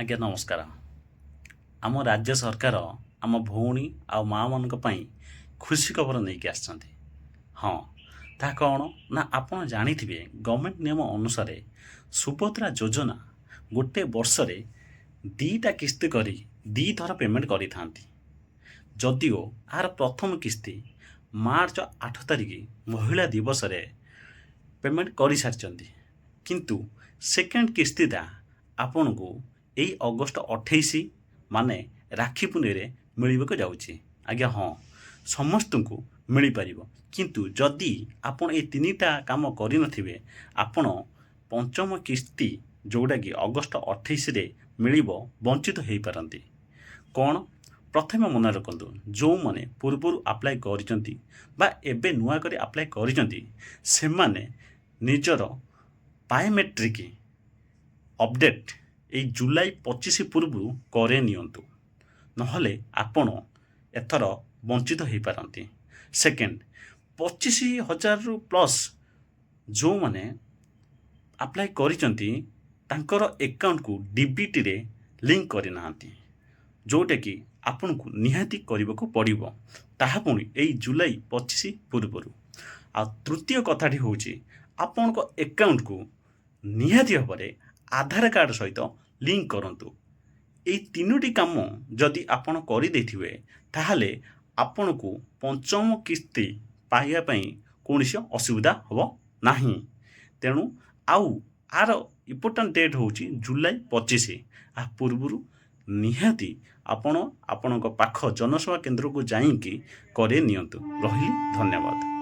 ଆଜ୍ଞା ନମସ୍କାର। ଆମ ରାଜ୍ୟ ସରକାର ଆମ ଭଉଣୀ ଆଉ ମାଆମାନଙ୍କ ପାଇଁ ଖୁସି ଖବର ନେଇକି ଆସିଛନ୍ତି। ହଁ, ତାହା କ'ଣ ନା ଆପଣ ଜାଣିଥିବେ ଗଭର୍ଣ୍ଣମେଣ୍ଟ ନିୟମ ଅନୁସାରେ ସୁଭଦ୍ରା ଯୋଜନା ଗୋଟେ ବର୍ଷରେ 2ଟା କିସ୍ତି କରି 2 ଥର ପେମେଣ୍ଟ କରିଥାନ୍ତି। ଯଦିଓ ଏହାର ପ୍ରଥମ କିସ୍ତି ମାର୍ଚ୍ଚ 8 ତାରିଖ ମହିଳା ଦିବସରେ ପେମେଣ୍ଟ କରିସାରିଛନ୍ତି, କିନ୍ତୁ ସେକେଣ୍ଡ କିସ୍ତିଟା ଆପଣଙ୍କୁ ଏଇ ଅଗଷ୍ଟ 28 ମାନେ ରାକ୍ଷୀ ପୂର୍ଣ୍ଣିମାରେ ମିଳିବାକୁ ଯାଉଛି। ଆଜ୍ଞା ହଁ, ସମସ୍ତଙ୍କୁ ମିଳିପାରିବ, କିନ୍ତୁ ଯଦି ଆପଣ ଏଇ 3ଟା କାମ କରିନଥିବେ ଆପଣ ପଞ୍ଚମ କିସ୍ତି ଯେଉଁଟାକି ଅଗଷ୍ଟ 28ରେ ମିଳିବ ବଞ୍ଚିତ ହୋଇପାରନ୍ତି। କ'ଣ? ପ୍ରଥମେ ମନେ ରଖନ୍ତୁ, ଯେଉଁମାନେ ପୂର୍ବରୁ ଆପ୍ଲାଏ କରିଛନ୍ତି ବା ଏବେ ନୂଆ କରି ଆପ୍ଲାଏ କରିଛନ୍ତି ସେମାନେ ନିଜର ବାୟୋମେଟ୍ରିକ୍ ଅପଡ଼େଟ୍ ଏଇ ଜୁଲାଇ 25 ପୂର୍ବରୁ କରେଇ ନିଅନ୍ତୁ, ନହେଲେ ଆପଣ ଏଥର ବଞ୍ଚିତ ହୋଇପାରନ୍ତି। ସେକେଣ୍ଡ, 25,000ରୁ ପ୍ଲସ୍ ଯେଉଁମାନେ ଆପ୍ଲାଏ କରିଛନ୍ତି ତାଙ୍କର ଆକାଉଣ୍ଟକୁ ଡିବିଟିରେ ଲିଙ୍କ କରିନାହାନ୍ତି, ଯେଉଁଟାକି ଆପଣଙ୍କୁ ନିହାତି କରିବାକୁ ପଡ଼ିବ, ତାହା ପୁଣି ଏଇ ଜୁଲାଇ 25 ପୂର୍ବରୁ। ଆଉ ତୃତୀୟ କଥାଟି ହେଉଛି ଆପଣଙ୍କ ଆକାଉଣ୍ଟକୁ ନିହାତି ଭାବରେ ଆଧାର କାର୍ଡ଼ ସହିତ ଲିଙ୍କ କରନ୍ତୁ। ଏଇ 3ଟି କାମ ଯଦି ଆପଣ କରିଦେଇଥିବେ ତାହେଲେ ଆପଣଙ୍କୁ ପଞ୍ଚମ କିସ୍ତି ପାଇବା ପାଇଁ କୌଣସି ଅସୁବିଧା ହେବ ନାହିଁ। ତେଣୁ ଆଉ ଆର ଇମ୍ପୋର୍ଟାଣ୍ଟ ଡେଟ୍ ହେଉଛି ଜୁଲାଇ 25। ଏହା ପୂର୍ବରୁ ନିହାତି ଆପଣ ଆପଣଙ୍କ ପାଖ ଜନସେବା କେନ୍ଦ୍ରକୁ ଯାଇକି କରେଇ ନିଅନ୍ତୁ। ରହିଲି, ଧନ୍ୟବାଦ।